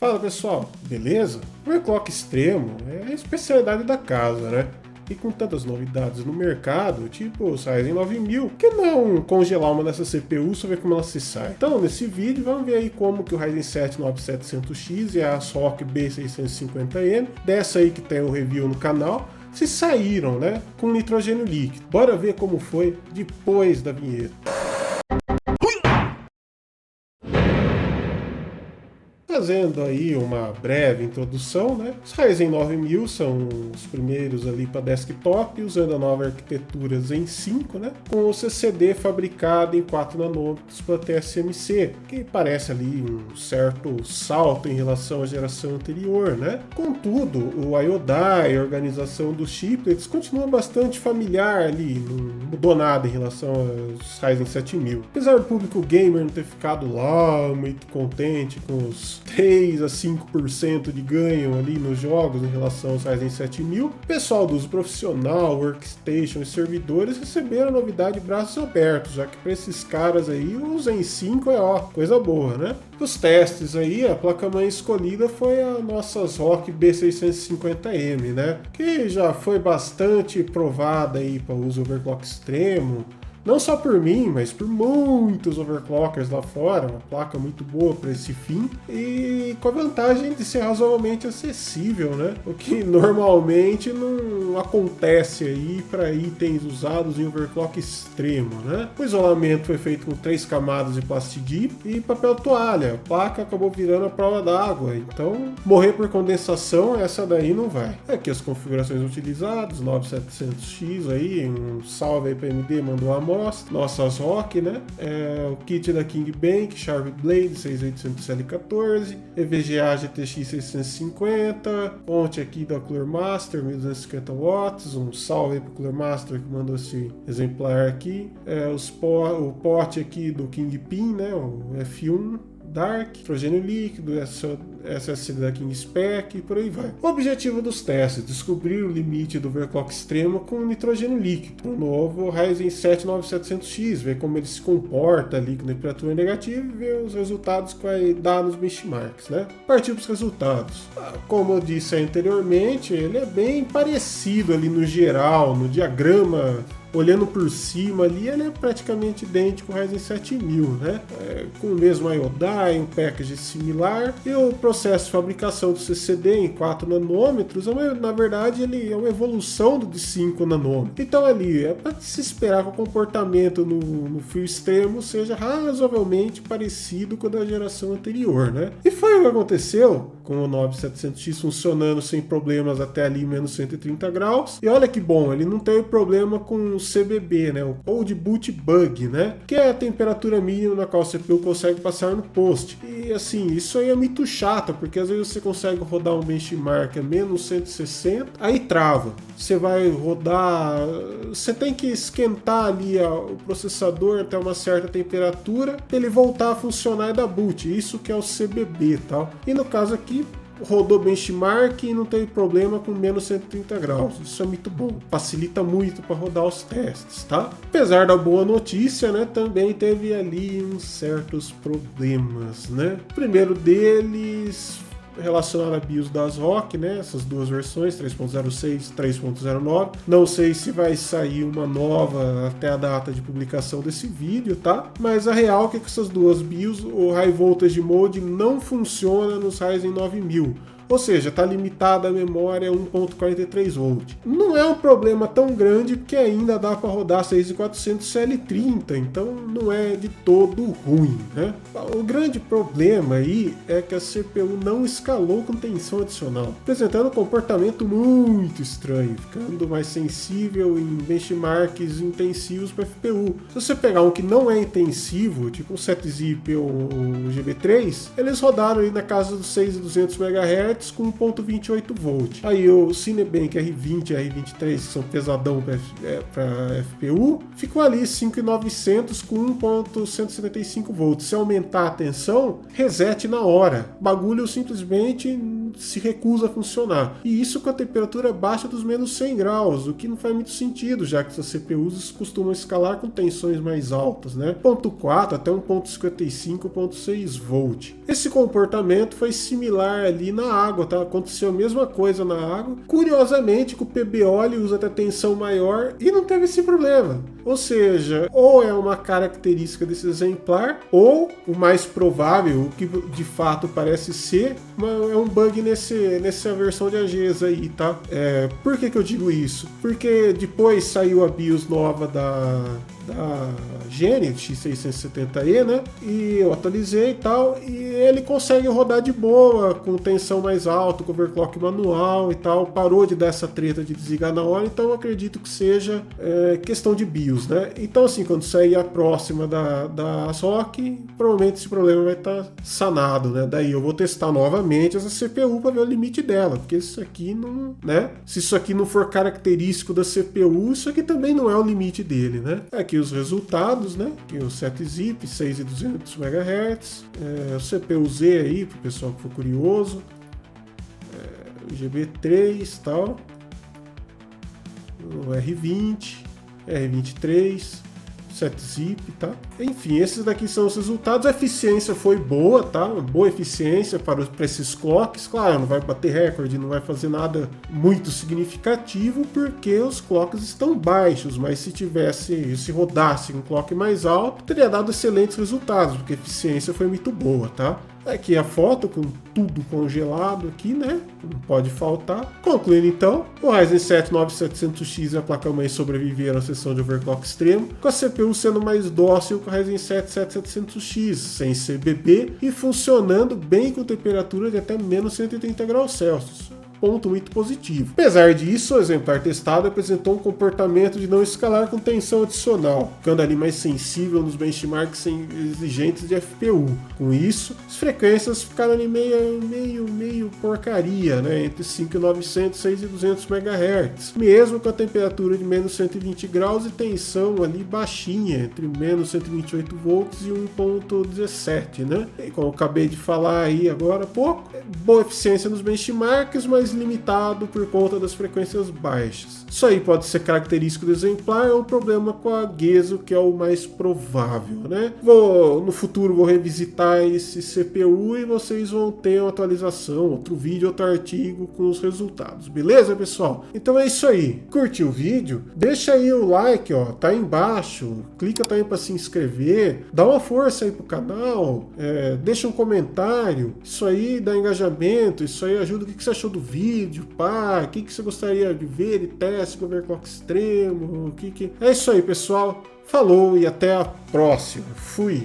Fala pessoal, beleza? O overclock extremo é a especialidade da casa, né? E com tantas novidades no mercado, tipo o Ryzen 9000, que não congelar uma dessas CPUs só ver como ela se sai. Então, nesse vídeo, vamos ver aí como que o Ryzen 7 9700X e a ROC B650M, dessa aí que tem o review no canal, se saíram, né, com nitrogênio líquido. Bora ver como foi depois da vinheta. Fazendo aí uma breve introdução, né? Os Ryzen 9000 são os primeiros ali para desktop, usando a nova arquitetura Zen 5, né? Com o CCD fabricado em 4 nanômetros para TSMC, que parece ali um certo salto em relação à geração anterior, né? Contudo, o IO-Die, a organização dos chiplets, continua bastante familiar ali, não mudou nada em relação aos Ryzen 7000. Apesar do público gamer não ter ficado lá muito contente com os 3 a 5% de ganho ali nos jogos em relação aos Ryzen 7000, o pessoal do uso profissional, workstation e servidores receberam a novidade de braços abertos, já que para esses caras aí o Zen 5 é coisa boa, né? Os testes aí, a placa-mãe escolhida foi a nossa ROC B650M, né? Que já foi bastante provada aí para uso overclock extremo. Não só por mim, mas por muitos overclockers lá fora, uma placa muito boa para esse fim e com a vantagem de ser razoavelmente acessível, né? O que normalmente não acontece aí para itens usados em overclock extremo, né? O isolamento foi feito com 3 camadas de plastidip e papel toalha. A placa acabou virando a prova d'água, então morrer por condensação essa daí não vai. Aqui as configurações utilizadas, 9700X aí, um salve aí para AMD, mandou a nossas ROC, né? O kit da KingBank, Sharp Blade 6800L14, EVGA GTX 650, fonte aqui da Cooler Master 1250 watts, um salve para o Cooler Master que mandou esse exemplar aqui, o pote aqui do Kingpin, né? O F1 Dark, nitrogênio líquido, SSD da KingSpec e por aí vai. O objetivo dos testes: descobrir o limite do overclock extremo com nitrogênio líquido. O novo Ryzen 7 9700X, ver como ele se comporta ali com temperatura negativa e ver os resultados que vai dar nos benchmarks, né? Partir para os resultados. Como eu disse anteriormente, ele é bem parecido ali no geral, no diagrama. Olhando por cima ali, ele é praticamente idêntico ao Ryzen 7000, né? Com o mesmo IO-Die, um package similar, e o processo de fabricação do CCD em 4 nanômetros, na verdade, ele é uma evolução do de 5 nanômetros. Então ali, é para se esperar que o comportamento no frio extremo seja razoavelmente parecido com o da geração anterior, né? E foi o que aconteceu com o 9700X funcionando sem problemas até ali menos 130 graus. E olha que bom, ele não teve problema com o CBB, né? O Cold Boot Bug, né? Que é a temperatura mínima na qual o CPU consegue passar no post. E assim, isso aí é muito chato, porque às vezes você consegue rodar um benchmark a menos 160, aí trava. Você vai rodar, você tem que esquentar ali o processador até uma certa temperatura para ele voltar a funcionar e dar boot. Isso que é o CBB, tal. E no caso aqui, rodou benchmark e não teve problema com menos 130 graus. Isso é muito bom. Facilita muito para rodar os testes, tá? Apesar da boa notícia, né, também teve ali uns certos problemas, né? O primeiro deles relacionado a BIOS das ROC, né? Essas duas versões, 3.06 e 3.09. Não sei se vai sair uma nova até a data de publicação desse vídeo, tá? Mas a real é que essas duas BIOS, o High Voltage Mode não funciona nos Ryzen 9000. Ou seja, está limitada a memória 1.43 volt. Não é um problema tão grande porque ainda dá para rodar 6400 CL30, então não é de todo ruim, né? O grande problema aí é que a CPU não escalou com tensão adicional, apresentando um comportamento muito estranho, ficando mais sensível em benchmarks intensivos para FPU. Se você pegar um que não é intensivo, tipo o 7-zip ou o GB3, eles rodaram aí na casa dos 6.200 MHz com 1.28 volt. Aí o Cinebench R20 e R23, que são pesadão para FPU, ficou ali 5.900 com 1.175 volts. Se aumentar a tensão, reset na hora. O bagulho simplesmente se recusa a funcionar. E isso com a temperatura abaixo dos menos 100 graus, o que não faz muito sentido, já que essas CPUs costumam escalar com tensões mais altas, né? 0.4 até 1.55, 1.6 volt. Esse comportamento foi similar ali na água, tá? Aconteceu a mesma coisa na água. Curiosamente, com o PBO ele usa até tensão maior e não teve esse problema. Ou seja, ou é uma característica desse exemplar, ou o mais provável, o que de fato parece ser, é um bug nessa versão de AGES aí, tá? Por que eu digo isso? Porque depois saiu a BIOS nova da Genesis X670E, né? E eu atualizei e tal, e ele consegue rodar de boa, com tensão mais alta, com overclock manual e tal. Parou de dar essa treta de desligar na hora, então eu acredito que seja questão de BIOS, né? Então, assim, quando sair a próxima da ASRock, provavelmente esse problema vai estar sanado, né? Daí eu vou testar novamente essa CPU para ver o limite dela, porque isso aqui não, né? Se isso aqui não for característico da CPU, isso aqui também não é o limite dele, né? Aqui os resultados, né? Aqui o 7-zip, 6.200 MHz, o CPU-Z aí, para o pessoal que for curioso, o GB3 e tal, o R20, R23, 7-zip, tá? Enfim, esses daqui são os resultados. A eficiência foi boa, tá? Uma boa eficiência para esses clocks. Claro, não vai bater recorde, não vai fazer nada muito significativo, porque os clocks estão baixos, mas se rodasse um clock mais alto, teria dado excelentes resultados, porque a eficiência foi muito boa, tá? Aqui a foto com tudo congelado aqui, né? Não pode faltar. Concluindo então, o Ryzen 7 9700X e a placa-mãe sobreviveram à sessão de overclock extremo, com a CPU sendo mais dócil que o Ryzen 7 7700X, sem ser bebê e funcionando bem com temperatura de até menos 180 graus Celsius. Ponto muito positivo. Apesar disso, o exemplar testado apresentou um comportamento de não escalar com tensão adicional, ficando ali mais sensível nos benchmarks exigentes de FPU. Com isso, as frequências ficaram ali meio porcaria, né? Entre 5.900 e 6.200 MHz, mesmo com a temperatura de menos 120 graus e tensão ali baixinha, entre menos 128 volts e 1.17, né? E como eu acabei de falar aí agora há pouco, boa eficiência nos benchmarks, mas limitado por conta das frequências baixas. Isso aí pode ser característico do exemplar ou problema com a Gezo, que é o mais provável, né? No futuro vou revisitar esse CPU e vocês vão ter uma atualização, outro vídeo, outro artigo com os resultados. Beleza, pessoal? Então é isso aí. Curtiu o vídeo? Deixa aí o like, ó, tá aí embaixo. Clica também para se inscrever. Dá uma força aí pro canal. Deixa um comentário. Isso aí dá engajamento. Isso aí ajuda. O que você achou do vídeo? O que você gostaria de ver de teste com overclock extremo? É isso aí, pessoal. Falou e até a próxima. Fui!